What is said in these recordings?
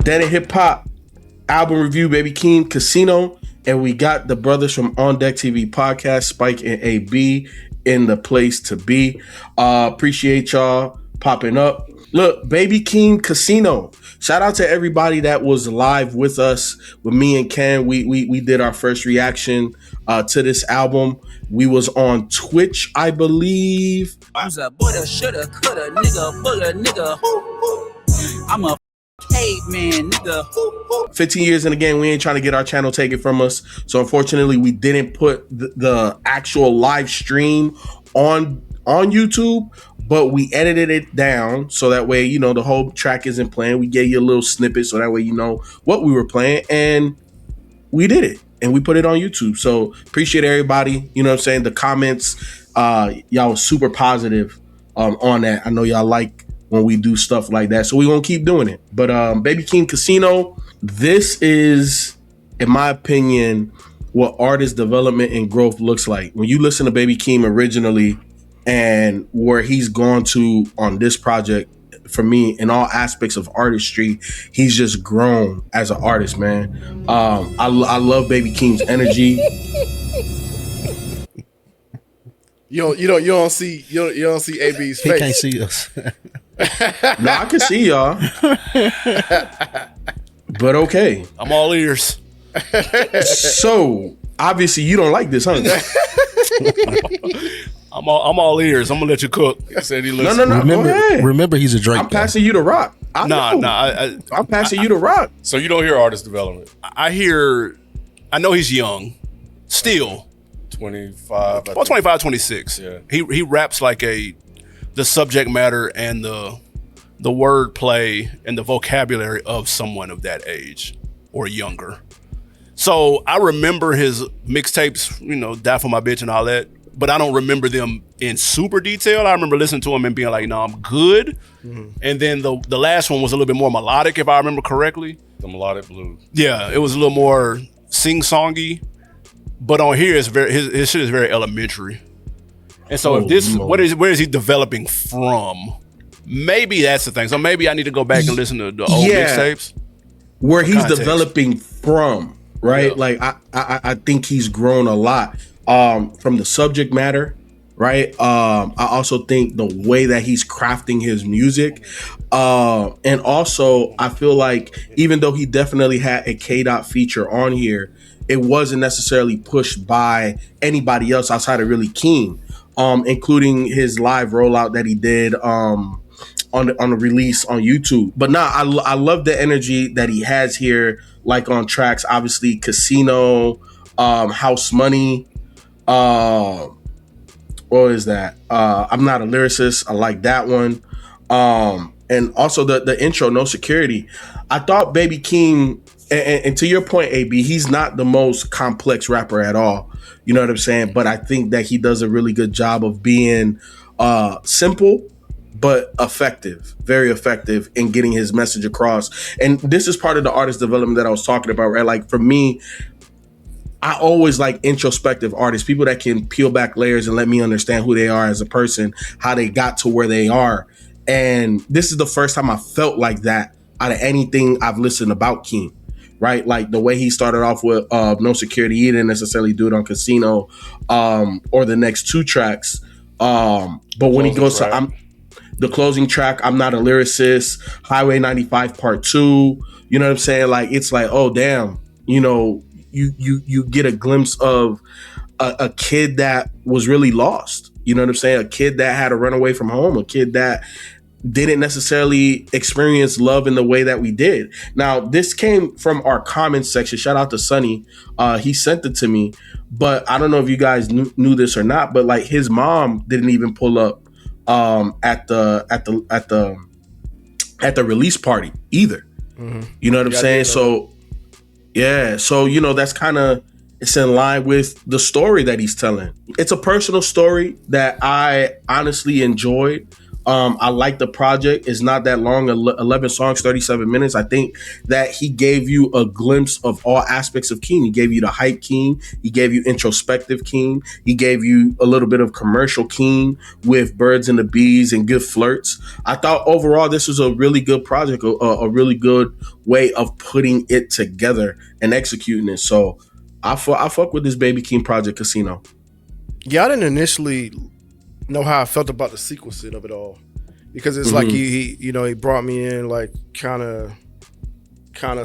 Then in hip hop, album review, Baby Keem, Casino. And we got the brothers from OnDeckTV podcast, Spike and AB, in the place to be. Appreciate y'all popping up. Look, Baby Keem, Casino. Shout out to everybody that was live with us, with me and Ken. We did our first reaction to this album. We was on Twitch, I believe. I'm a butter, shoulda, coulda, nigga, butter, nigga. I'm a caveman, nigga. 15 years in the game, we ain't trying to get our channel taken from us. So unfortunately, we didn't put the actual live stream on YouTube, but we edited it down so that way, you know, the whole track isn't playing. We gave you a little snippet so that way you know what we were playing, and we did it. And we put it on YouTube. So appreciate everybody. You know what I'm saying? The comments, y'all was super positive on that. I know y'all like when we do stuff like that. So we gonna keep doing it. But Baby Keem, Casino, this is, in my opinion, what artist development and growth looks like. When you listen to Baby Keem originally and where he's gone to on this project, for me, in all aspects of artistry, he's just grown as an artist, man. I love Baby Keem's energy. You don't see AB's face. He can't see us. No, I can see y'all. But okay. I'm all ears. So obviously you don't like this, huh? I'm all ears. I'm gonna let you cook. I said he No. looks. Go ahead. Remember, he's a Drake. I'm passing you the rock. I'm passing you the rock. So you don't hear artist development. I know he's young, still 25. 25, 26. Yeah. He raps like the subject matter and the wordplay and the vocabulary of someone of that age or younger. So I remember his mixtapes, you know, Die For My Bitch and all that, but I don't remember them in super detail. I remember listening to them and being like, no, I'm good. Mm-hmm. And then the last one was a little bit more melodic, if I remember correctly. The melodic blues. Yeah, it was a little more sing-songy. But on here, it's his shit is very elementary. And so where is he developing from? Maybe that's the thing. So maybe I need to go back and listen to the old mixtapes. Where he's developing from, right? Yeah. Like I think he's grown a lot from the subject matter, right? I also think the way that he's crafting his music. And also I feel like even though he definitely had a K-Dot feature on here, it wasn't necessarily pushed by anybody else outside of really Keem, including his live rollout that he did on the release on YouTube. But I love the energy that he has here, like on tracks, obviously Casino, House Money, what is that? I'm Not a Lyricist. I like that one. And also the intro, No Security. I thought Baby Keem, and to your point, AB, he's not the most complex rapper at all. You know what I'm saying? But I think that he does a really good job of being simple, but effective, very effective in getting his message across. And this is part of the artist development that I was talking about, right? Like for me, I always like introspective artists, people that can peel back layers and let me understand who they are as a person, how they got to where they are. And this is the first time I felt like that out of anything I've listened about Keem, right? Like the way he started off with No Security, he didn't necessarily do it on Casino or the next two tracks. But when he goes to the closing track, I'm Not a Lyricist, Highway 95 Part 2, you know what I'm saying? Like, it's like, oh, damn, you know, you get a glimpse of a kid that was really lost. You know what I'm saying? A kid that had to run away from home, a kid that didn't necessarily experience love in the way that we did. Now, this came from our comments section. Shout out to Sonny. He sent it to me, but I don't know if you guys knew this or not, but like his mom didn't even pull up at the release party either. Mm-hmm. You know what I'm saying? So yeah, so you know, that's kind of, it's in line with the story that he's telling. It's a personal story that I honestly enjoyed. I like the project. It's not that long, 11 songs, 37 minutes. I think that he gave you a glimpse of all aspects of Keem. He gave you the hype Keem. He gave you introspective Keem. He gave you a little bit of commercial Keem with Birds and the Bees and Good Flirts. I thought overall this was a really good project, a really good way of putting it together and executing it. So I fuck with this Baby Keem project, Casino. Yeah, I didn't initially know how I felt about the sequencing of it all, because it's like he brought me in like kind of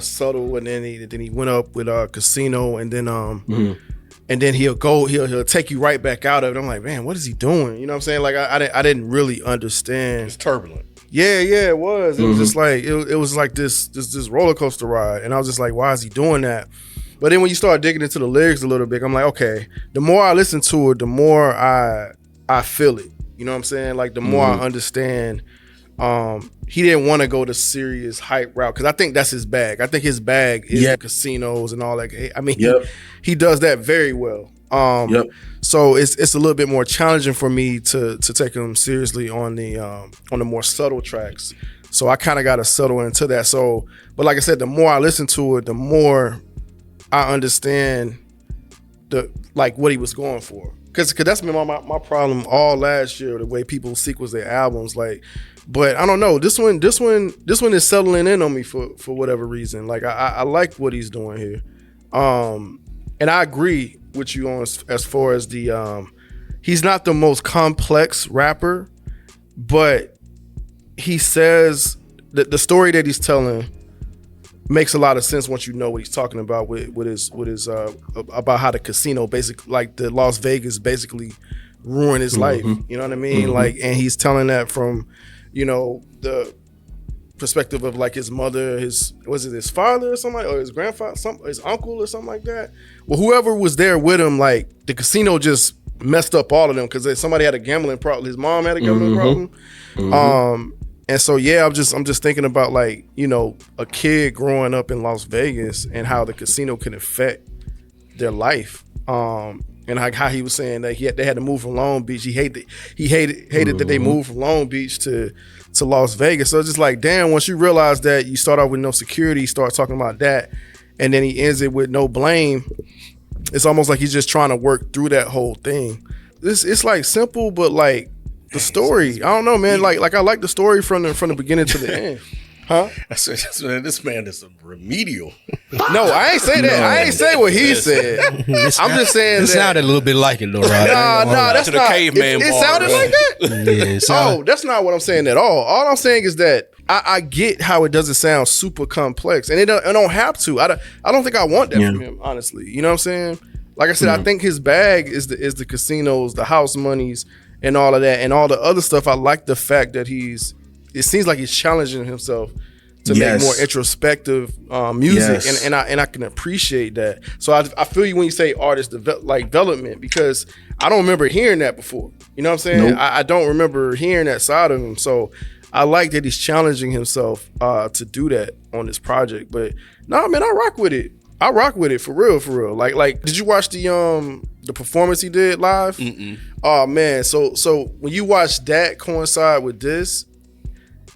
subtle, and then he went up with Casino, and then and then he'll take you right back out of it. I'm like, man, what is he doing? You know what I'm saying? Like I didn't really understand. It's turbulent. Yeah, it was. It was just like it was like this roller coaster ride, and I was just like, why is he doing that? But then when you start digging into the lyrics a little bit, I'm like, okay, the more I listen to it, the more I feel it. You know what I'm saying? Like the more I understand, he didn't want to go the serious hype route, because I think that's his bag. I think his bag is the casinos and all that. I mean, he does that very well. So it's a little bit more challenging for me to take him seriously on the more subtle tracks. So I kind of got to settle into that. So, but like I said, the more I listen to it, the more I understand what he was going for. Cause that's been my problem all last year, the way people sequence their albums. Like, but I don't know. This one is settling in on me for whatever reason. Like I like what he's doing here. And I agree with you on as far as the he's not the most complex rapper, but he says that the story that he's telling makes a lot of sense once you know what he's talking about with his about how the casino basically, like the Las Vegas basically ruined his life. You know what I mean? Like, and he's telling that from, the perspective of like his mother, his father or something, or his grandfather, his uncle or something like that. Well, whoever was there with him, like the casino just messed up all of them because somebody had a gambling problem. His mom had a gambling problem. And so, yeah, I'm just thinking about like, a kid growing up in Las Vegas and how the casino can affect their life. And like how he was saying that they had to move from Long Beach. He hated that they moved from Long Beach to Las Vegas. So it's just like, damn, once you realize that you start off with no security, you start talking about that, and then he ends it with no blame. It's almost like he's just trying to work through that whole thing. It's like simple, but like, the story, I don't know, man. Like I like the story from the beginning to the end. Huh? I said, this man is a remedial. No, I ain't say that. No. I ain't say what he said. I'm just saying it sounded a little bit like it, though, right? Nah, that's to the caveman. It sounded like that. Yeah, that's not what I'm saying at all. All I'm saying is that I get how it doesn't sound super complex, and it don't have to. I don't think I want that from him, honestly. You know what I'm saying? Like I said, I think his bag is the casinos, the house monies, and all of that, and all the other stuff. I like the fact that it seems like he's challenging himself to make more introspective music, and I can appreciate that. So I feel you when you say artist development, because I don't remember hearing that before. You know what I'm saying? Nope. I don't remember hearing that side of him. So I like that he's challenging himself to do that on this project. But nah, man, I rock with it. I rock with it for real. Like, did you watch the performance he did live? Mm-mm. Oh man, so when you watch that coincide with this,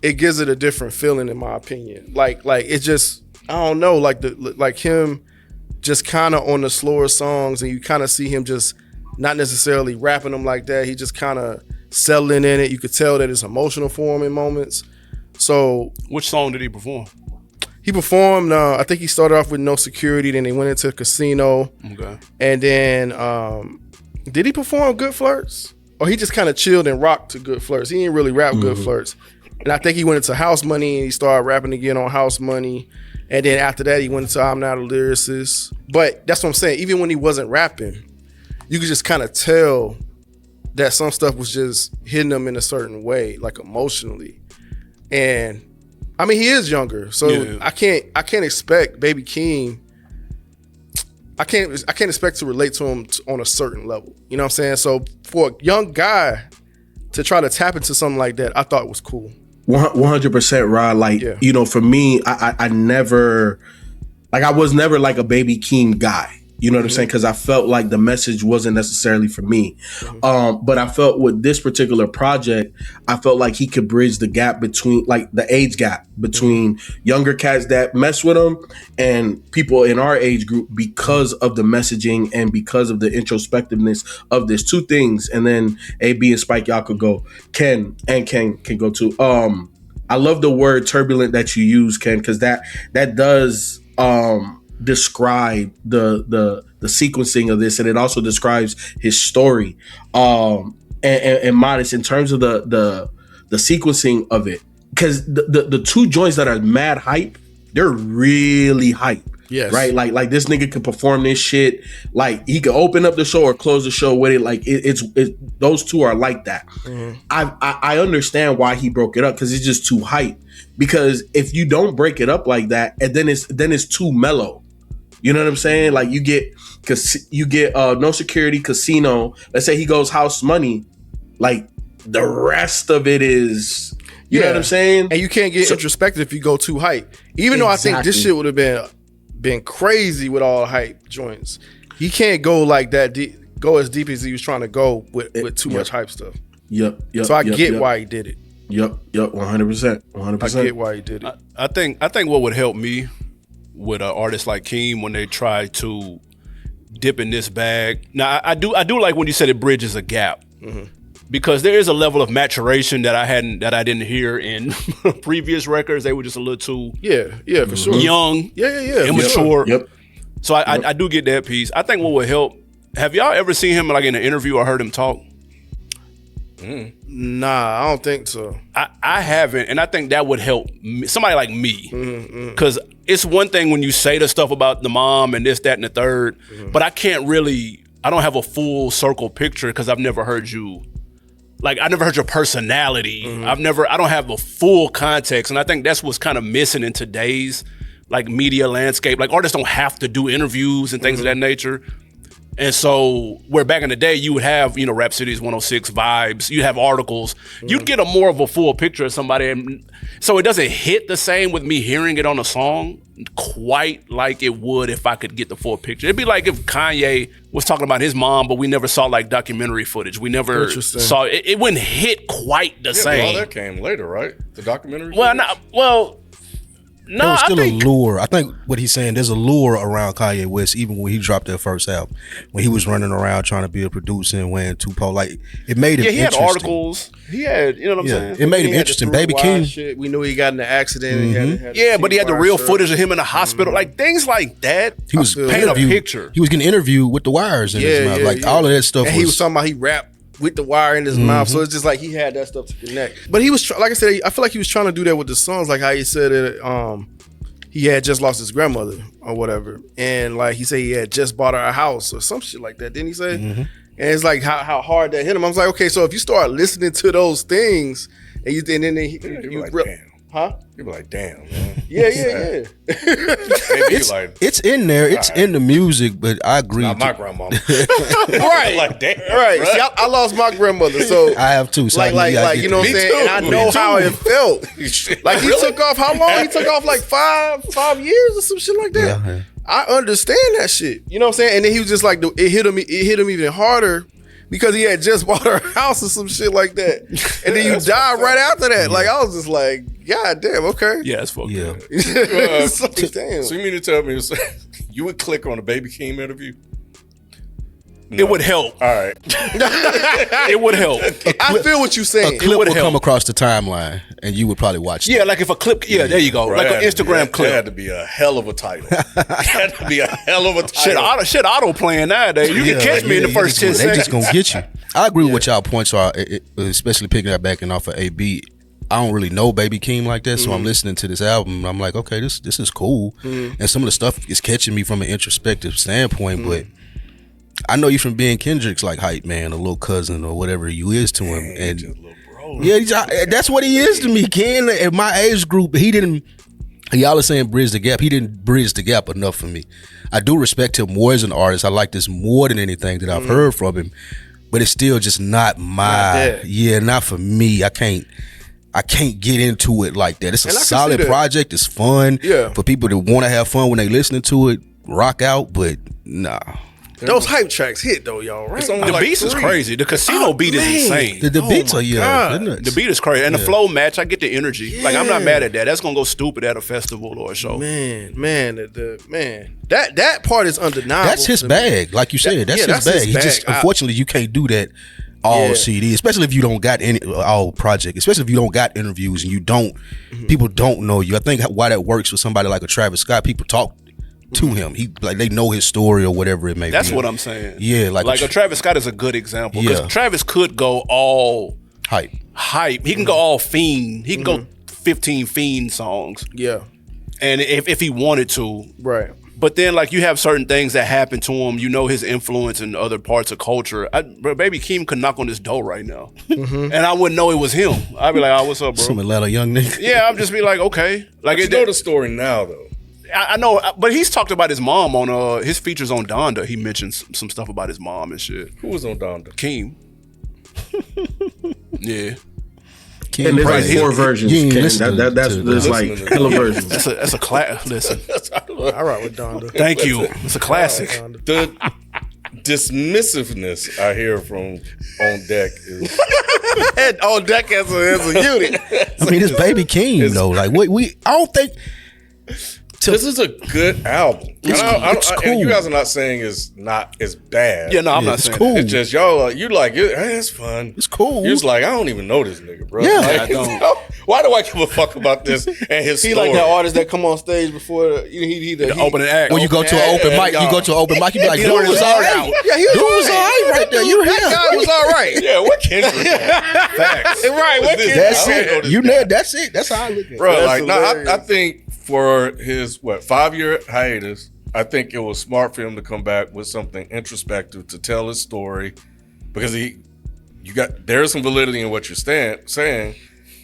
it gives it a different feeling, in my opinion. Like it just, I don't know, like him just kind of on the slower songs, and you kind of see him just not necessarily rapping them like that. He just kind of settling in it. You could tell that it's emotional for him in moments. So, which song did he perform? He performed, I think he started off with No Security, then he went into Casino. Okay. And then, did he perform Good Flirts? Or he just kind of chilled and rocked to Good Flirts? He didn't really rap Good Flirts. And I think he went into House Money, and he started rapping again on House Money. And then after that, he went into I'm Not a Lyricist. But that's what I'm saying. Even when he wasn't rapping, you could just kind of tell that some stuff was just hitting him in a certain way, like emotionally. And I mean, he is younger, so I can't expect Baby Keem. I can't expect to relate to him on a certain level. You know what I'm saying? So for a young guy to try to tap into something like that, I thought it was cool. 100%, Rod. Like, for me, I never, like, I was never like a Baby Keem guy. You know what I'm saying? Because I felt like the message wasn't necessarily for me. But I felt with this particular project, I felt like he could bridge the gap between, like, the age gap between younger cats that mess with him and people in our age group because of the messaging and because of the introspectiveness of this. Two things, and then AB and Spike, y'all could go. Ken can go too. I love the word turbulent that you use, Ken, because that does describe the sequencing of this, and it also describes his story. And Modest, in terms of the sequencing of it, because the two joints that are mad hype, they're really hype. Yes. Right? Like this nigga can perform this shit. Like, he could open up the show or close the show with it. Like, it's those two are like that. I understand why he broke it up, because it's just too hype. Because if you don't break it up like that, and then it's too mellow. You know what I'm saying? Like, you get No Security, Casino. Let's say he goes House Money. Like, the rest of it is, you know what I'm saying? And you can't get introspective if you go too hype. Even though I think this shit would have been crazy with all hype joints. He can't go like that deep, go as deep as he was trying to go with too much hype stuff. Yep. So I get why he did it. Yep. 100%. I get why he did it. I think what would help me with an artist like Keem when they try to dip in this bag. Now, I do like when you said it bridges a gap, because there is a level of maturation that I didn't hear in previous records. They were just a little too for sure, young, immature. Yep. So I do get that piece. I think what would help. Have y'all ever seen him like in an interview or heard him talk? Nah, I don't think so. I haven't, and I think that would help somebody like me, because it's one thing when you say the stuff about the mom and this, that, and the third, but I don't have a full circle picture because I've never heard you. Like, I never heard your personality. I don't have a full context, and I think that's what's kind of missing in today's like media landscape. Like, artists don't have to do interviews and things of that nature. And so, where back in the day you would have, Rap City's 106 vibes, you'd have articles, you'd get more of a full picture of somebody. And so it doesn't hit the same with me hearing it on a song quite like it would if I could get the full picture. It'd be like if Kanye was talking about his mom, but we never saw like documentary footage. We never saw it. It wouldn't hit quite the same. Well, that came later, right? The documentary. No, there's still a lure. I think what he's saying, there's a lure around Kanye West, even when he dropped that first album, when he was running around trying to be a producer and wearing Tupac. Like, it made him interesting. He had articles. He had, you know what I'm saying? It made him interesting. Baby Keem. We knew he got in an accident. But he had the real footage of him in the hospital. Like, things like that. He was paint a picture. He was getting interviewed with the wires in his mouth. Like, all of that stuff. And he was talking about he rapped with the wire in his mouth, so it's just like he had that stuff to connect. But he was, like I said, I feel like he was trying to do that with the songs, like how he said it. He had just lost his grandmother or whatever, and like he said he had just bought her a house or some shit like that, didn't he say? And it's like how hard that hit him. I was like, okay, so if you start listening to those things and then you like, damn. Huh? You be like, damn, man. Yeah. It's in there. It's in the music, but I agree. Not my grandmama. Right. Like, damn. Right. See, I lost my grandmother, so I have too. So like you know what I'm saying? And I know how it felt. Like, he took off how long? He took off like 5 years or some shit like that. Yeah. I understand that shit. You know what I'm saying? And then he was just like, it hit him even harder because he had just bought her house or some shit like that. And then you died right after that. Like, I was just like, God damn, okay. Yeah, it's fucked up. It's like, damn. So you mean to tell me you would click on a Baby Keem interview? No. It would help. All right. It would help. I feel what you're saying. A clip would come across the timeline, and you would probably watch it. Yeah, like if a clip. Yeah, there you go. Bro, like an Instagram clip. It had to be a hell of a title. It had to be a hell of a title. Shit, auto playing nowadays. You can catch me in the first 10 seconds. They just gonna get you. I agree with what y'all points are, especially picking that back and off of AB. I don't really know Baby Keem like that, so I'm listening to this album and I'm like, okay, this is cool. And some of the stuff is catching me from an introspective standpoint, but I know you from being Kendrick's like hype man, a little cousin or whatever you is to him. And just a little bro. yeah, that's what he is to me, Ken. At my age group, y'all are saying bridge the gap. He didn't bridge the gap enough for me. I do respect him more as an artist. I like this more than anything that I've heard from him, but it's still just not not for me. I can't get into it like that. It's a solid project. It's fun for people that want to have fun when they listening to it. rock out, but nah. Those hype tracks hit though, y'all. Right? The beats is crazy. The casino beat is insane. The beats are the beat is crazy, and the flow match. I get the energy. Like I'm not mad at that. That's gonna go stupid at a festival or a show. Man, that part is undeniable. That's his bag, like you said. That's his bag. He just unfortunately you can't do that all CD, especially if you don't got any all project, especially if you don't got interviews and you don't people don't know you. I think why that works with somebody like a Travis Scott, people talk to him. He like they know his story or whatever it may be. That's what I'm saying. Yeah, like a Travis Scott is a good example because Travis could go all hype. He can go all fiend. He can go 15 fiend songs. Yeah, and if he wanted to, right. But then, like, you have certain things that happen to him. You know his influence in other parts of culture. Baby Keem could knock on this door right now, and I wouldn't know it was him. I'd be like, "Oh, what's up, bro?" Some Atlanta young nigga. Yeah, I'd just be like, "Okay." Like, you know the story now, though. I know, but he's talked about his mom on his features on Donda. He mentioned some stuff about his mom and shit. Who was on Donda? Keem. Yeah. Keem, and there's like 4 versions. That's like hella versions. That's a class. Listen, I rock with Donda. Thank you. It's a classic. The dismissiveness I hear from On Deck is On Deck as a unit. I mean, it's Baby Keem though. Like I don't think. This is a good album. It's cool. And you guys are not saying it's not as bad. Yeah, no, I'm not saying cool. It's just y'all you like it. Hey, it's fun. It's cool. You're just like, I don't even know this nigga, bro. Yeah, like, I don't. Why do I give a fuck about this and his He story? like that artist that come on stage before he opening act. When you go to an open mic, you be like, dude was all right. Yeah, he was all right right there. You that guy was all right. Yeah, what Kendrick? Facts. Right, what Kendrick? That's it. You know, that's it. That's how I look at it. Bro, like, no, I think for his 5-year hiatus, I think it was smart for him to come back with something introspective to tell his story, because there's some validity in what you're saying.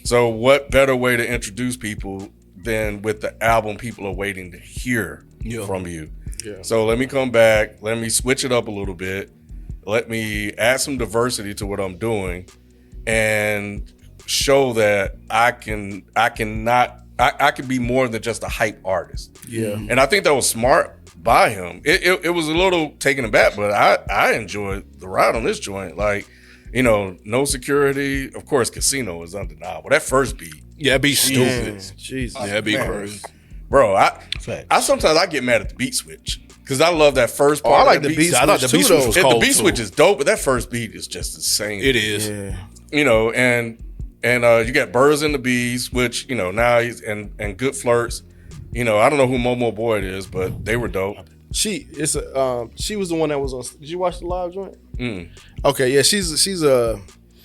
So what better way to introduce people than with the album people are waiting to hear from you? Yeah. So let me come back. Let me switch it up a little bit. Let me add some diversity to what I'm doing, and show that I can be more than just a hype artist. Yeah. And I think that was smart by him. It was a little taken aback, but I enjoyed the ride on this joint. Like, no security. Of course, Casino is undeniable. That first beat. Yeah, it'd be stupid. Jesus. Yeah, it'd be crazy. Bro, I sometimes I get mad at the beat switch, because I love that first part. I like the beat switch. I thought the beat switch was cold. The beat switch is dope, but that first beat is just insane. It is. Yeah. And you got Birds and the Bees, which, now he's and Good Flirts. I don't know who Momo Boyd is, but they were dope. She was the one that was on. Did you watch the live joint? Okay, yeah, she's a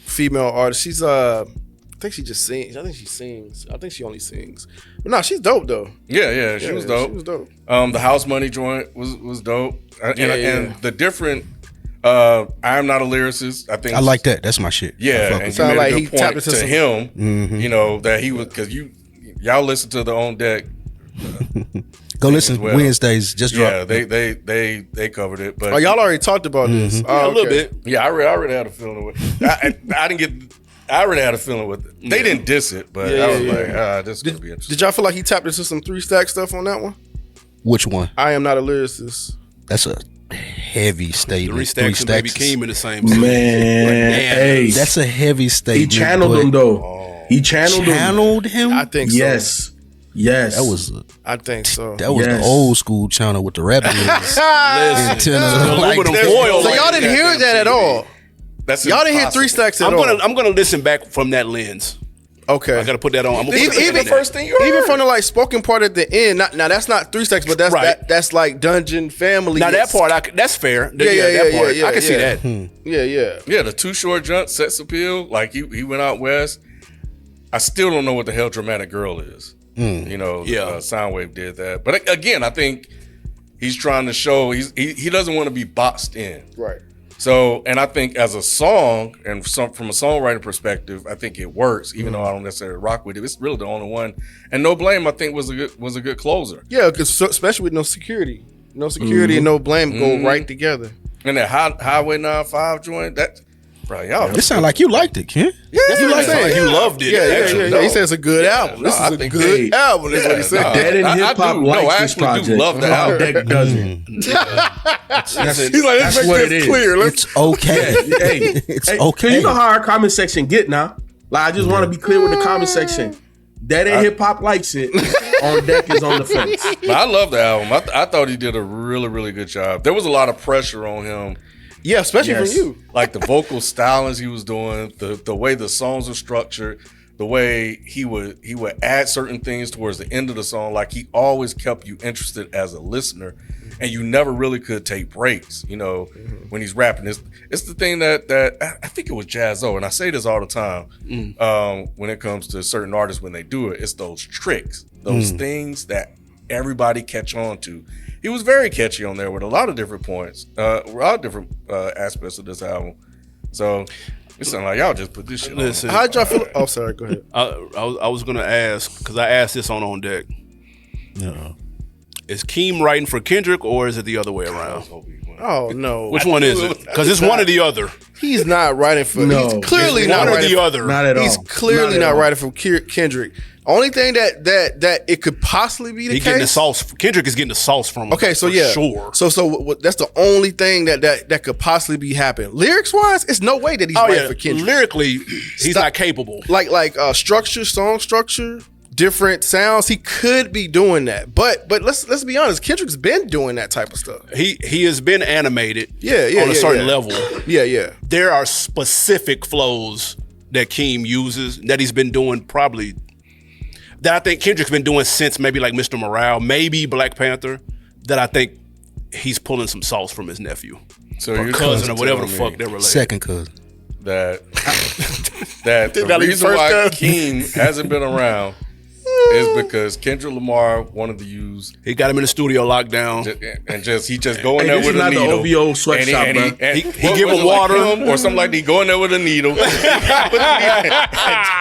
female artist. She's I think she just sings. I think she sings. I think she only sings. But no, she's dope though. Yeah, she was dope. She was dope. The House Money joint was dope. And the different I'm not a lyricist. I think I like that. That's my shit. Yeah, and sound like he point tapped into to some, him. That he was, because y'all listen to the On Deck. Go listen Wednesdays. Just drop. Yeah, they covered it. But y'all already talked about this. A little bit. Yeah, I already had a feeling with it. I already had a feeling with it. They didn't diss it, but I was like, this is gonna be interesting. Did y'all feel like he tapped into some 3-stack stuff on that one? Which one? I am not a lyricist. That's a heavy statement. 3 stacks and Baby Keem in the same man. Hey, that's a heavy statement. He channeled him though. He channeled him. I think so. Yes. That was. I think so. That was the old school channel with the rapping. So y'all didn't hear that at all. Y'all didn't hear 3 stacks at all. I'm gonna listen back from that lens. Okay, I gotta put that on. Even the first thing you heard, even from the like spoken part at the end. Now that's not 3 stacks, but that's right. That's like Dungeon Family. Now that part, that's fair. That part, I can see that. Yeah. The Too Short jump, Sex Appeal. Like he went out west. I still don't know what the hell Dramatic Girl is. Soundwave did that, but again, I think he's trying to show he doesn't want to be boxed in. Right. So, and I think as a song and from a songwriting perspective, I think it works, even though I don't necessarily rock with it. It's really the only one. And No Blame, I think, was a good closer. Yeah, because especially with no security and No Blame go right together. And that Highway 95 joint, Bro, y'all. It sound like you liked it, Ken. Yeah, that's what I'm saying. You loved it. Yeah. He said it's a good album. This is a good album. That's what he said. Dead and Hip Hop likes this project. Do love the album. OnDeck doesn't. He's like, let's make what this it clear. It's okay. Hey, It's hey, okay. You know how our comment section get now. Like, I just want to be clear with the comment section. Dead and Hip Hop likes it. OnDeck is on the fence. But I love the album. I thought he did a really, really good job. There was a lot of pressure on him. Yeah, especially from you. Like the vocal stylings he was doing, the way the songs were structured, the way he would add certain things towards the end of the song. Like he always kept you interested as a listener, and you never really could take breaks. You know, when he's rapping, it's the thing that I think it was Jazzo, and I say this all the time. When it comes to certain artists, when they do it, it's those tricks, those things that everybody catch on to. He was very catchy on there with a lot of different points, a lot of different aspects of this album. So it sounds like y'all just put this shit Listen, on. How'd y'all feel? Oh, sorry. Go ahead. I was gonna ask because I asked this on Deck. Yeah. Is Keem writing for Kendrick or is it the other way around? Oh no. Which one is it? Because it's one or the other. He's not writing for. No, he's clearly It's not one or writing the for, other. Not at all. He's clearly not writing for Kendrick. Only thing that it could possibly be the He case. getting the sauce. Kendrick is getting the sauce from him. Okay, so for yeah, sure. So that's the only thing that could possibly be happening. Lyrics wise, it's no way that he's Oh writing yeah, for Kendrick. lyrically, he's not capable. Like structure, song structure, different sounds. He could be doing that, but let's be honest. Kendrick's been doing that type of stuff. He has been animated. Yeah, on a certain level. Yeah. There are specific flows that Keem uses that he's been doing probably. That I think Kendrick's been doing since maybe like Mr. Morale, maybe Black Panther, that I think he's pulling some sauce from his nephew. So Or you're cousin or whatever the telling fuck me they're related. Second cousin. that the That he reason first why cousin. Keem hasn't been around is because Kendrick Lamar wanted to use He got him in the studio locked down. and he just go in Hey, there this with is a not the needle. OVO sweatshop, and bro. he He give him water. or something like that. He go in there with a needle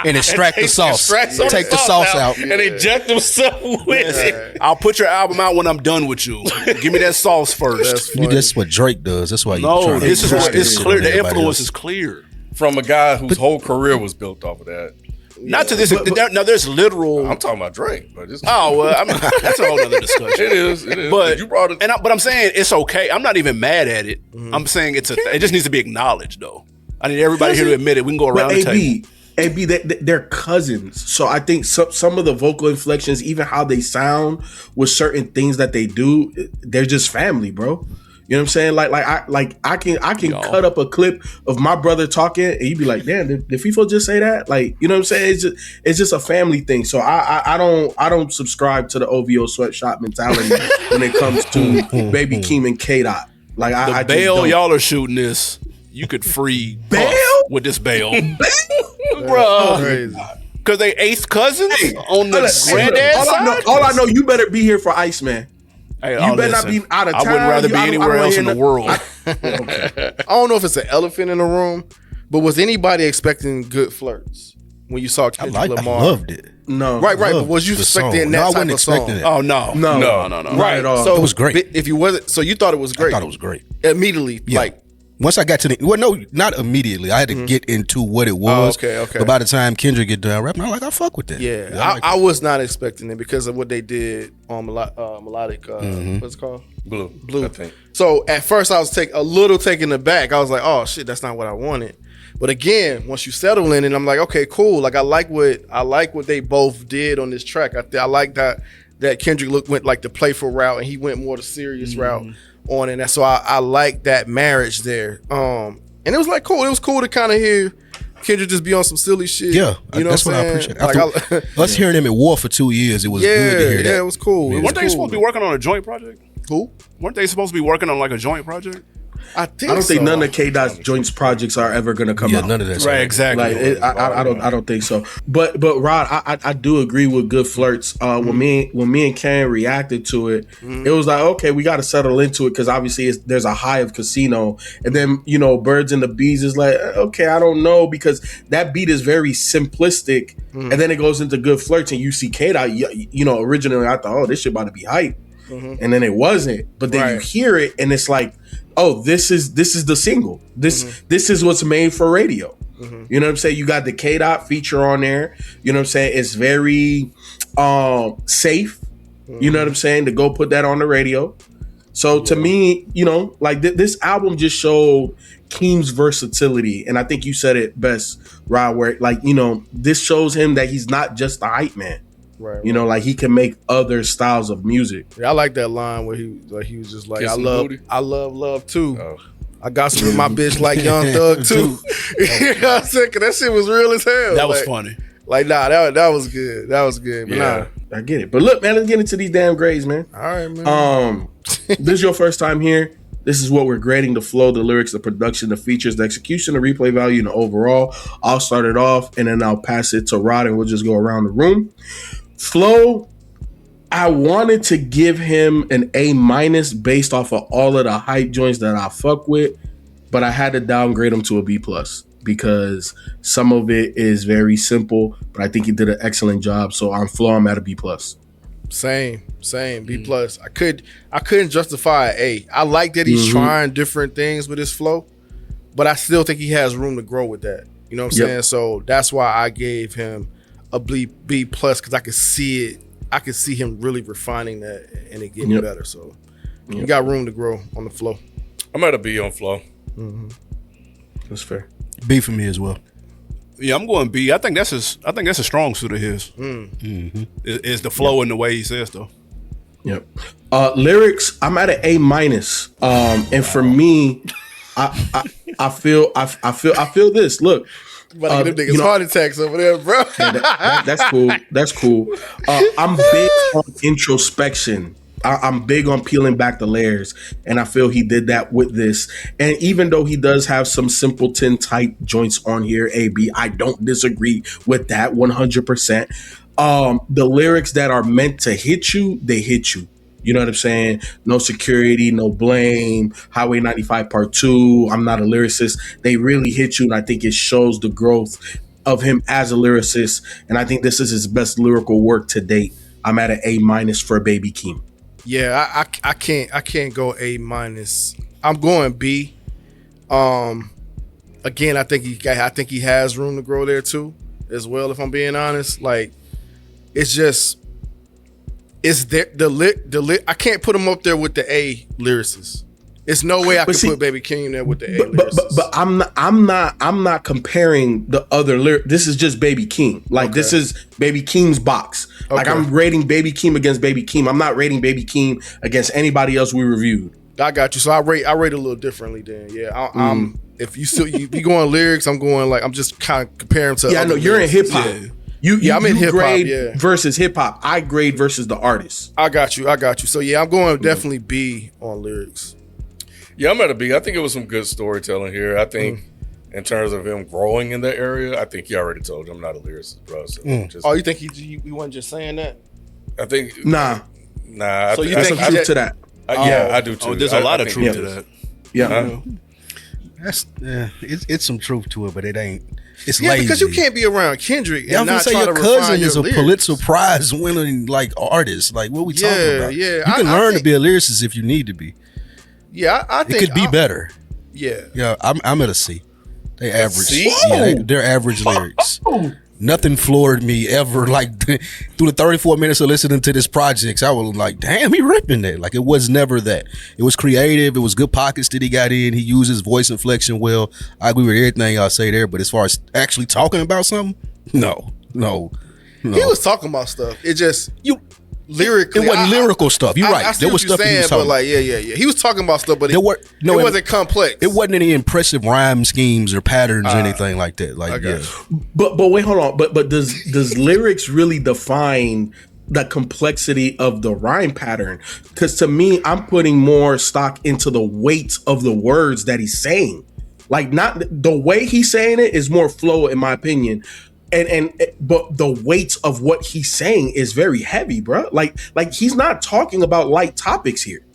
And extract the sauce. Take the sauce out. and inject himself with it. I'll put your album out when I'm done with you. Give me that sauce first. You That's what Drake does. That's why you No, trying to this is push what this it's shit clear. on The everybody influence else. is clear. From a guy whose whole career was built off of that. Not to this. Now there's literal. I'm talking about Drake, but it's Oh well, I mean, that's a whole other discussion. it is. But you brought it. but I'm saying it's okay. I'm not even mad at it. I'm saying it just needs to be acknowledged though. I need everybody here to admit it. We can go around But the table. AB, they're cousins. So I think some of the vocal inflections, even how they sound with certain things that they do, they're just family, bro. You know what I'm saying? I can cut up a clip of my brother talking, and you'd be like, "Damn, did FIFO just say that?" Like, you know what I'm saying? It's just a family thing. So I don't subscribe to the OVO sweatshop mentality when it comes to Baby Keem and K-Dot. Like I The just bail don't. y'all are shooting this. You could free Bail? Puff with this bail, bro. Crazy. Because they eighth cousins on the Hey, granddad side. all I know, you better be here for Iceman. Hey, You better not be out of I town. wouldn't rather be I don't anywhere wanna else hear in the no- world. I don't know if it's an elephant in the room, but was anybody expecting good flirts when you saw Kendrick I Lamar? loved it. No, Right. But Loved was you the expecting song. that No, I type wasn't of song? expecting it. Oh no, No. no. Right at all. So It was great. If you wasn't, so you thought it was great. I thought it was great. Immediately, Yeah. like Once I got to not immediately. I had to get into what it was. okay. But by the time Kendrick get done rapping, I'm like, I fuck with that. I was not expecting it because of what they did on melodic. What's it called? Blue. I think. So at first I was a little taken aback. I was like, oh shit, that's not what I wanted. But again, once you settle in it, I'm like, okay, cool. Like I like what they both did on this track. I like that Kendrick went like the playful route and he went more the serious route on it. And so I like that marriage there. And it was like cool. It was cool to kind of hear Kendrick just be on some silly shit. Yeah, you know that's what what I I'm appreciate. saying? After us hearing him at war for 2 years, it was good to hear that. Yeah, it was cool. It was Weren't they cool. supposed to be working on a joint project? Who? Weren't they supposed to be working on like a joint project? I think I don't think so. none of K-Dot's joints projects are ever gonna come Yeah, out. none of that. Right, exactly. Like I don't think so. But Rod, I do agree with Good Flirts. When me and Ken reacted to it, it was like, okay, we got to settle into it because obviously there's a high of Casino, and then Birds and the Bees is like, okay, I don't know, because that beat is very simplistic, and then it goes into Good Flirts and you see K-Dot. Originally I thought, oh, this shit about to be hype. And then it wasn't, but then you hear it and it's like oh, this is the single. This is what's made for radio. You know what I'm saying? You got the K-Dot feature on there. You know what I'm saying? It's very safe. You know what I'm saying? To go put that on the radio. So to me, you know, like this album just showed Keem's versatility. And I think you said it best, Rod, where like, you know, this shows him that he's not just the hype man. Right. You know, like he can make other styles of music. Yeah, I like that line where he was just like, I love too. Oh. I got some with my bitch like Young Thug too. You know what I'm saying? 'Cause that shit was real as hell. That was funny. Like, nah, that was good. That was good. But Yeah. nah. I get it. But look, man, let's get into these damn grades, man. All right, man. This is your first time here. This is what we're grading: the flow, the lyrics, the production, the features, the execution, the replay value, and the overall. I'll start it off and then I'll pass it to Rod and we'll just go around the room. Flow, I wanted to give him an A- based off of all of the hype joints that I fuck with, but I had to downgrade him to a B+ because some of it is very simple, but I think he did an excellent job. So on flow, I'm at a B+. Same. B+. I couldn't justify an A. I like that he's trying different things with his flow, but I still think he has room to grow with that. You know what I'm saying? So that's why I gave him a B+ because I could see it. I could see him really refining that and it getting better. So you got room to grow on the flow. I'm at a B on flow. That's fair. B for me as well. Yeah, I'm going B. I think that's a strong suit of his. Is the flow and the way he says stuff. Yep. Lyrics, I'm at an A-. And for me, I feel this. Look. But them niggas heart attacks over there, bro. That's cool. That's cool. I'm big on introspection. I'm big on peeling back the layers, and I feel he did that with this. And even though he does have some simpleton type joints on here, AB, I don't disagree with that 100%. The lyrics that are meant to hit you, they hit you. You know what I'm saying? No security, no blame, Highway 95 Part 2, I'm not a lyricist. They really hit you, and I think it shows the growth of him as a lyricist. And I think this is his best lyrical work to date. I'm at an A- for Baby Keem. Yeah, I can't go A-. I'm going B. Again, I think he has room to grow there too, as well. If I'm being honest, like it's just. It's there. I can't put him up there with the A lyricists. It's no way I can put Baby Keem there with the A lyricists. But I'm not comparing the other lyrics. This is just Baby Keem. Like this is Baby Keem's box. Like I'm rating Baby Keem against Baby Keem. I'm not rating Baby Keem against anybody else we reviewed. I got you. So I rate a little differently then. Yeah, I'm. If you still you going lyrics, I'm going like I'm just kind of comparing to. Yeah, I know you're in hip hop. Yeah. I'm in hip hop. Grade versus hip hop. I grade versus the artist. I got you. So yeah, I'm going definitely B on lyrics. Yeah, I'm at a B. I think it was some good storytelling here. I think in terms of him growing in that area, I think he already told you I'm not a lyricist, bro. So you think he wasn't just saying that? I think nah. So you There's think some truth to that? Yeah, I do too. There's a lot of truth to that. Yeah. It's some truth to it, but it ain't. It's lazy. Because you can't be around Kendrick and not say try your to cousin is a lyrics. Pulitzer Prize winning like artist. Like what we talking about? Yeah, you can learn to be a lyricist if you need to be. Yeah, I think it could be better. Yeah, I'm at a C. They average. C? Yeah, they're average lyrics. Nothing floored me ever. Like through the 34 minutes of listening to this project, I was like, damn, he ripping that. Like it was never that. It was creative. It was good pockets that he got in. He used his voice inflection well. I agree with everything y'all say there, but as far as actually talking about something, no. He was talking about stuff. It just lyrically, it wasn't lyrical stuff. You're right. There was stuff he was talking about. Like, yeah. He was talking about stuff, but it wasn't complex. It wasn't any impressive rhyme schemes or patterns or anything like that. Like, But wait, hold on. But does lyrics really define the complexity of the rhyme pattern? Because to me, I'm putting more stock into the weight of the words that he's saying. Like, not the way he's saying it is more flow, in my opinion. But the weight of what he's saying is very heavy, bro. Like he's not talking about light topics here.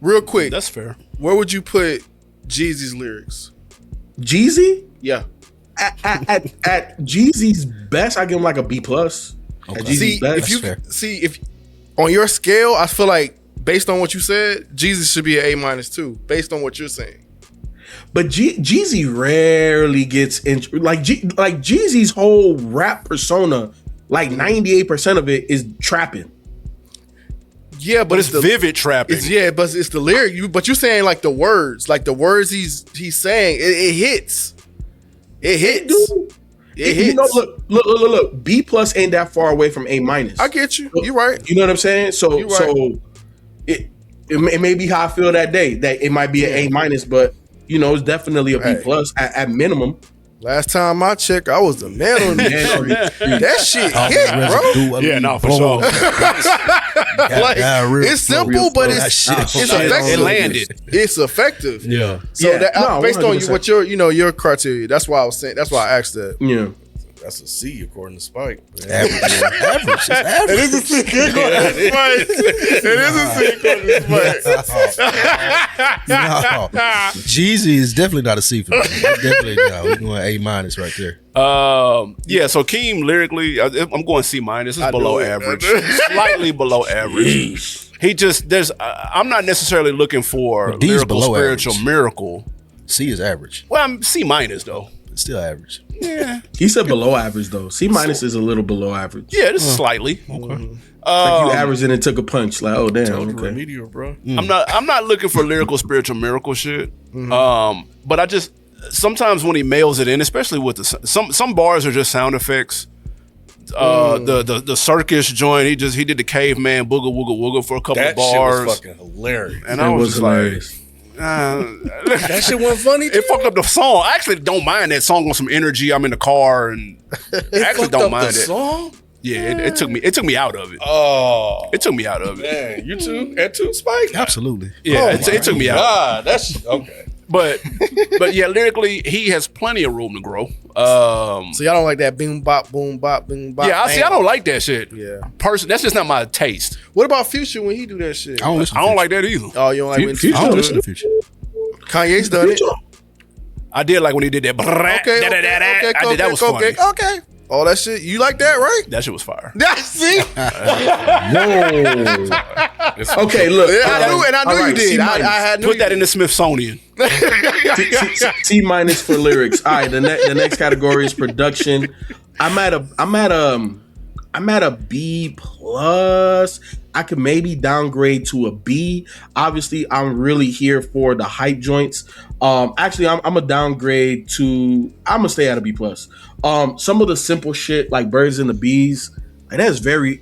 Real quick, that's fair. Where would you put Jeezy's lyrics? Jeezy? Yeah. At Jeezy's best, I give him like a B+. Okay. See, if on your scale, I feel like based on what you said, Jesus should be an A- too, based on what you're saying. But Jeezy rarely gets like Jeezy's whole rap persona, like 98% of it is trapping. Yeah, But it's vivid trapping. But it's the lyric. But you're saying like the words he's saying. It hits. It hits. It hits. You know, look. B+ ain't that far away from A-. I get you. You're right. You know what I'm saying? So, You're right. it may be how I feel that day. That it might be an A-, but you know, it's definitely a B+ at minimum. Last time I checked, I was the man on the street. That shit hit, bro. Yeah, no, for sure. Like, it's simple, but it's effective. It landed. It's effective. Yeah. So based 100%. on what your criteria, that's why I was saying. That's why I asked that. Yeah. That's a C according to Spike. Average. It's average. It is a C according to Spike. It is a C according to Spike. No. Jeezy is definitely not a C for me. Definitely no. We're going A- right there. Yeah, so Keem lyrically, I'm going C-. It's below average. Slightly below average. He just, I'm not necessarily looking for D's lyrical below spiritual average. miracle. C is average. Well, I'm C- though. It's still average. Yeah. He said below average though. C- is a little below average. Yeah, this is slightly. Like you averaged and it took a punch. Like, oh damn. Okay. Remedial, bro. I'm not looking for lyrical spiritual miracle shit. But I just sometimes when he mails it in, especially with some bars are just sound effects. The circus joint, he did the caveman booga wooga wooga for a couple of bars. Shit was fucking hilarious. And I was just hilarious. That shit wasn't funny. It fucked up the song. I actually don't mind that song on some energy. I'm in the car and I actually don't mind it. Song? Yeah, it took me out of it. Oh, It took me out of it. man, you too? At two, Spike? Absolutely. Yeah, it took me out. God, that's okay. But yeah, lyrically, he has plenty of room to grow. So y'all don't like that boom bop, boom bop, boom bop? Yeah, I don't like that shit. Yeah. That's just not my taste. What about Future when he do that shit? I don't listen to I don't Future. like that either. Oh, you don't like when Future. I don't listen to Future. Kanye's done it. I did like when he did that. Okay, I did that was funny. Okay. All that shit. You like that, right? That shit was fire. See? Whoa. Okay, look. I knew all you right, did. C-. I had Put that in the Smithsonian. C- for lyrics. All right, the next category is production. I'm at a B+. I could maybe downgrade to a B. Obviously, I'm really here for the hype joints. Actually, I'm gonna downgrade to. I'm gonna stay at a B+. Some of the simple shit like Birds and the Bees, like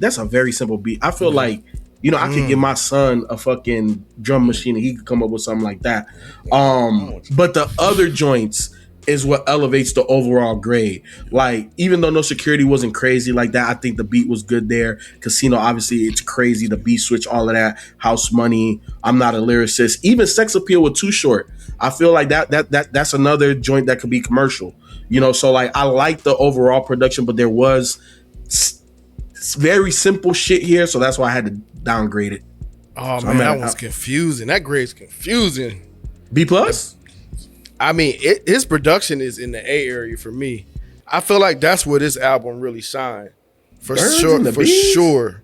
that's a very simple beat. I feel like, you know, I could give my son a fucking drum machine and he could come up with something like that. But the other joints is what elevates the overall grade. Like, even though No Security wasn't crazy like that, I think the beat was good there. Casino, obviously, it's crazy. The beat switch, all of that. House Money, I'm Not a Lyricist. Even Sex Appeal with Too Short. I feel like that's another joint that could be commercial. You know, so like I like the overall production, but there was very simple shit here, so that's why I had to downgrade it. Oh So man, that I'm one's confusing. That grade's confusing. B+? I mean, his production is in the A area for me. I feel like that's where this album really shined. For Birds sure, and the for Bees? sure.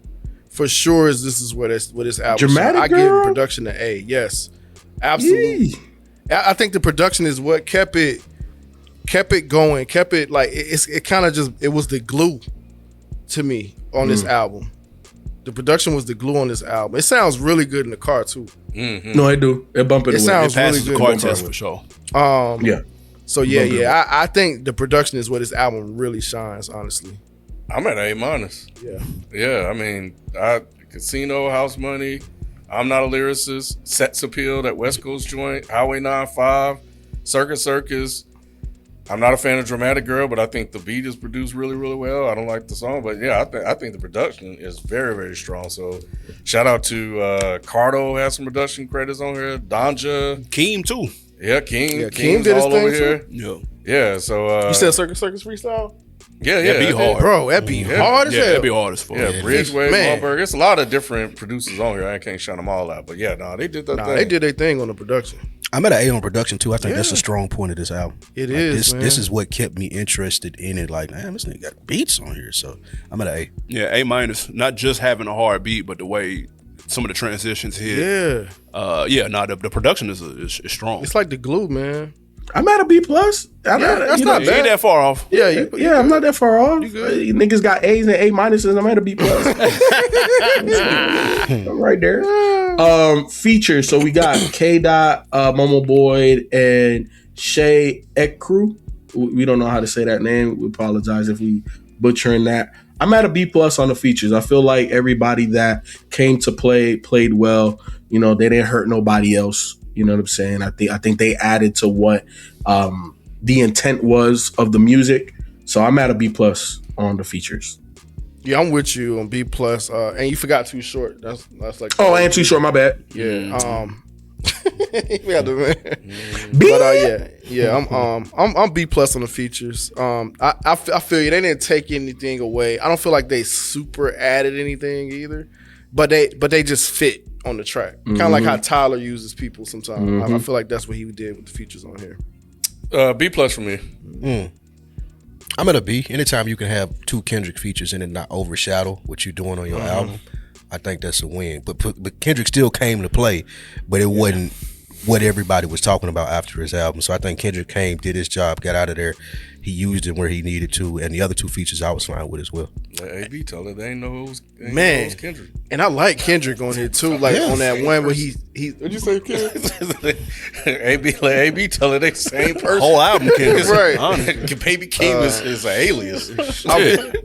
For sure, this is where this album Dramatic shined. I Girl? give production an A. Yes, absolutely. Yee. I think the production is what kept it going, kept it like it kind of just, it was the glue to me on this album. The production was the glue on this album. It sounds really good in the car too. No, I do. It bump it It away. sounds Passes really the good. car test for sure. Yeah. So yeah. I think the production is where this album really shines, honestly. I'm at A-. Yeah. Yeah, I mean, Casino, House Money, I'm Not a Lyricist, Sex Appeal, that West Coast joint, Highway 95, Circus. I'm not a fan of Dramatic Girl, but I think the beat is produced really, really well. I don't like the song, but yeah, I think the production is very, very strong. So shout out to Cardo has some production credits on here. Danja. Keem too. Yeah, King. Yeah, Keem King's did his all thing over too. here. Yeah. Yeah, so You said Circus Freestyle? yeah, That beat hard. Bro, that be hard as Yeah, hell. that'd be hard as fuck. Yeah, Bridgeway, Man. Wahlberg. It's a lot of different producers on here. I can't shout them all out, but yeah, they did that thing. They did their thing on the production. I'm at an A on production too. I think that's a strong point of this album. It Like, is, man. This is what kept me interested in it. Like, man, this nigga got beats on here. So I'm at an A. Yeah, A-. Not just having a hard beat, but the way some of the transitions hit. Yeah. The production is strong. It's like the glue, man. I'm at a B plus. That's not You ain't bad. that far off. Yeah, I'm not that far off. You niggas got A's and A minuses. I'm at a B plus. I'm right there. Features. So we got K Dot, Momo Boyd, and Shay Ekru. We don't know how to say that name. We apologize if we butchering that. I'm at a B plus on the features. I feel like everybody that came to play played well. You know, they didn't hurt nobody else. You know what I'm saying? I think they added to what the intent was of the music. So I'm at a B plus on the features. Yeah, I'm with you on B plus. And you forgot Too Short. That's like I ain't too short. My bad. Yeah. We had to, but I'm B plus on the features. I feel you. They didn't take anything away. I don't feel like they super added anything either, but they just fit on the track. Kind of like how Tyler uses people sometimes. I feel like that's what he did with the features on here. B plus for me. I'm at a B. Anytime you can have 2 Kendrick features and it not overshadow what you're doing on your album, I think that's a win. But Kendrick still came to play, but it wasn't what everybody was talking about after his album. So I think Kendrick came, did his job, got out of there. He used it where he needed to, and the other 2 features I was fine with as well. AB told her they ain't know it was Kendrick. And I like Kendrick on here too. Like on that one where he what'd you say, Kendrick? AB told her they same person. Whole album, Kendrick. Right. Baby Keem is an alias.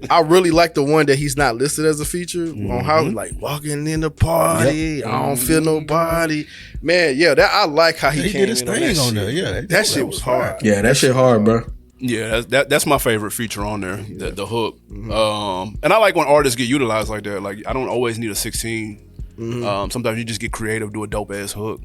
I really like the one that he's not listed as a feature on how like walking in the party. I don't feel nobody. Man, yeah, that I like how he came did his in thing on there. Yeah, that shit was hard. Yeah, that shit hard, bro. Yeah, that's my favorite feature on there, the hook. And I like when artists get utilized like that. Like, I don't always need a 16. Sometimes you just get creative, do a dope ass hook.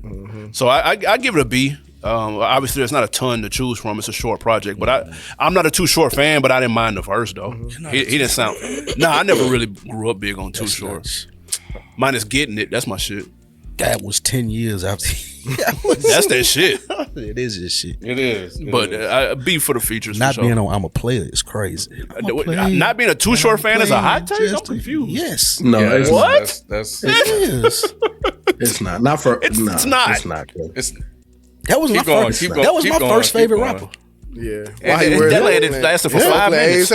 So I give it a B. Obviously, there's not a ton to choose from. It's a short project, but I'm not a Too Short fan, but I didn't mind the verse though. He didn't sound. I never really grew up big on Too Short. Minus Getting It, that's my shit. That was 10 years after. That's that shit. It is this shit. It is. But B for the features. Not for being sure. on I'm a Player is crazy. Not being a Too Short fan is a hot take. I'm confused. Yes. No, Yeah, it's What? That's It is. It's not. Not for. It's nah, not. It's not good. it's That was Keep my going, first. keep That going, was keep my going, first keep favorite going. rapper. Yeah. That lady lasted for 5 minutes.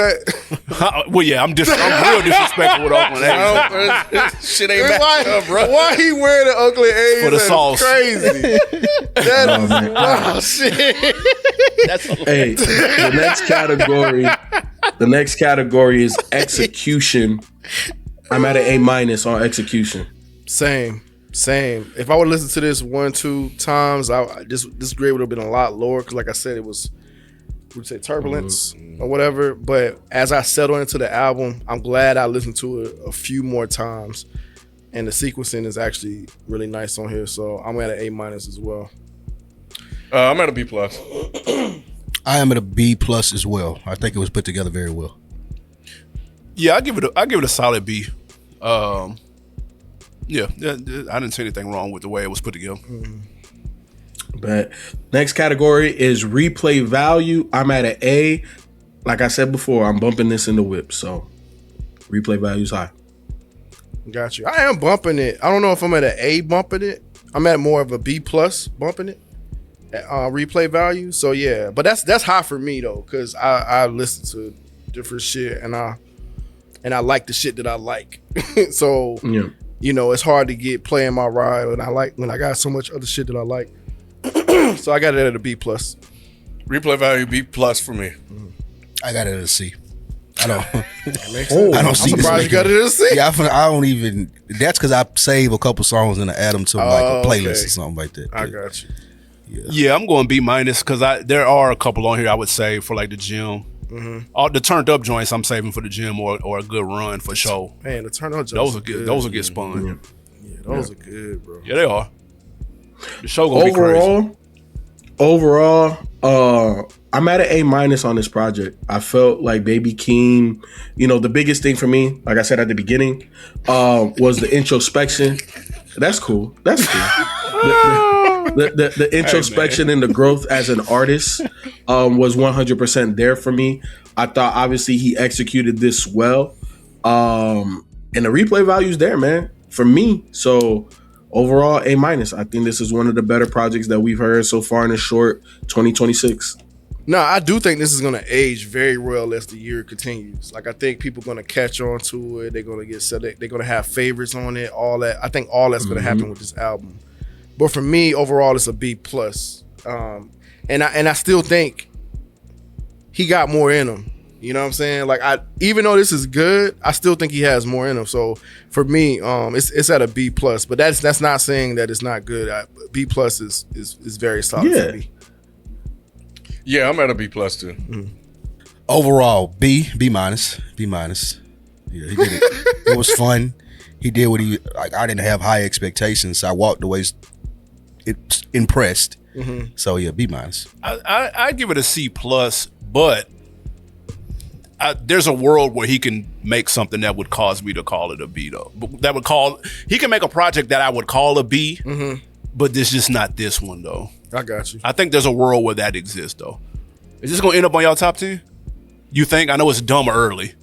Well, yeah, I'm real disrespectful with Oakland A's. shit ain't back up, bro. Why he wearing the Oakland A's? For the That's sauce. crazy. That is man. wow, shit. Hey, the next category is execution. I'm at an A minus on execution. Same. If I would listen to this 1-2 times, this grade would have been a lot lower because, like I said, it was turbulence or whatever. But as I settled into the album, I'm glad I listened to it a few more times, and the sequencing is actually really nice on here. So I'm at an A minus as well. I'm at a B plus. I am at a B plus as well. I think it was put together very well. Yeah, I give it a solid B. Yeah, I didn't see anything wrong with the way it was put together. But next category is replay value. I'm at an A. Like I said before, I'm bumping this in the whip, so replay value is high. Got you. I am bumping it. I don't know if I'm at an A bumping it. I'm at more of a B plus bumping it. Replay value. So yeah, but that's high for me though, because I listen to different shit and I like the shit that I like. So Yeah. you know, it's hard to get playing my ride when I got so much other shit that I like. So I got it at a B plus. Replay value B plus for me. I got it at a C. I don't. Oh, I don't I'm see this surprised you got it at a C. Yeah, I don't even. That's because I save a couple songs and I add them to like a playlist okay. or something like that. I got you. Yeah, I'm going B minus because there are a couple on here I would save for like the gym. All the turned up joints I'm saving for the gym or a good run for show. Man, the turn on Those are good. Those will get spun. Yeah, those are good, bro. Yeah, they are. The show gonna be crazy. Overall, I'm at an A minus on this project. I felt like Baby Keem, the biggest thing for me, like I said at the beginning, was the introspection. That's cool. That's cool. The introspection and the growth as an artist was 100% there for me. I thought obviously he executed this well. And the replay value's there, man. for me. So overall, A-. I think this is one of the better projects that we've heard so far in a short 2026. No, I do think this is going to age very well as the year continues. Like, I think people are going to catch on to it. They're going to get set. They're going to have favorites on it. All that. I think all that's going to happen with this album. But for me, overall, it's a B+. And I still think he got more in him. You know what I'm saying? Like, even though this is good, I still think he has more in him. So for me, it's at a B+. But that's not saying that it's not good. B+ is very solid for me. Yeah, I'm at a B+ too. Overall, B-. Yeah, he did it. It was fun. He did what he like. I didn't have high expectations. I walked away impressed. So yeah, B-. I give it a C+, but there's a world where he can make something that would cause me to call it a B though. He can make a project that I would call a B, but this just not this one though. I got you. I think there's a world where that exists though. Is this gonna end up on y'all top 10? You think? I know it's dumb early.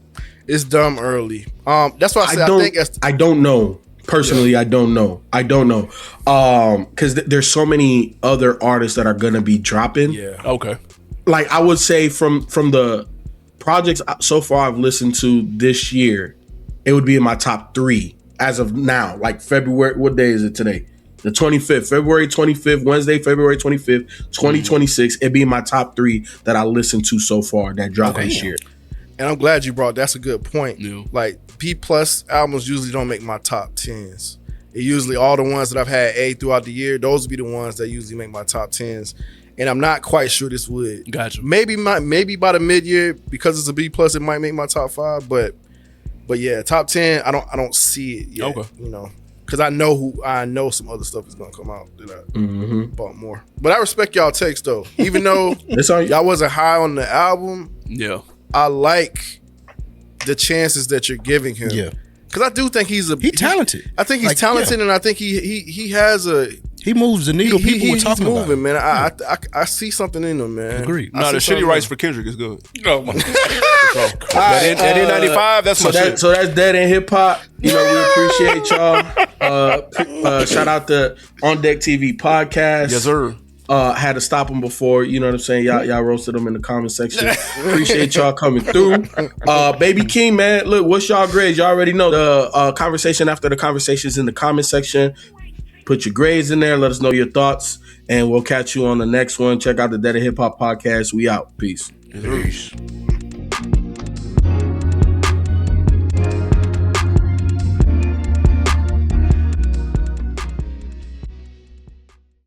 It's dumb early. That's why I say I don't know. Personally, I don't know. Because there's so many other artists that are gonna be dropping. Yeah. Okay. Like I would say from the projects so far I've listened to this year, it would be in my top 3 as of now. Like February, what day is it today? The 25th, February 25th, Wednesday, February 25th, 2026. It'd be in my top 3 that I listened to so far that dropped this year. And I'm glad you brought. That's a good point. Yeah. Like B+ albums usually don't make my top 10s. It usually all the ones that I've had A throughout the year. Those would be the ones that usually make my top 10s. And I'm not quite sure this would. Gotcha. Maybe by the mid-year, because it's a B+, it might make my top 5. But yeah, top 10, I don't see it yet. Okay. You know, because I know some other stuff is gonna come out that I bought more. But I respect y'all takes though. Even though y'all wasn't high on the album, yeah, I like the chances that you're giving him. Yeah, because I do think he's talented. I think he's talented, and I think he has he moves the needle. People were talking about moving, man. I see something in him, man. Agreed. No, the shitty rights for Kendrick is good. Oh my That N95, that's my shit. So that's Dead in Hip Hop. You know, we appreciate y'all. Shout out to OnDeckTV podcast. Yes, sir. Had to stop them before, you know what I'm saying? Y'all roasted them in the comment section. Appreciate y'all coming through. Baby Keem, man, look, what's y'all grades? Y'all already know the conversation after the conversations in the comment section. Put your grades in there. Let us know your thoughts, and we'll catch you on the next one. Check out the Dead in Hip Hop podcast. We out. Peace. Peace.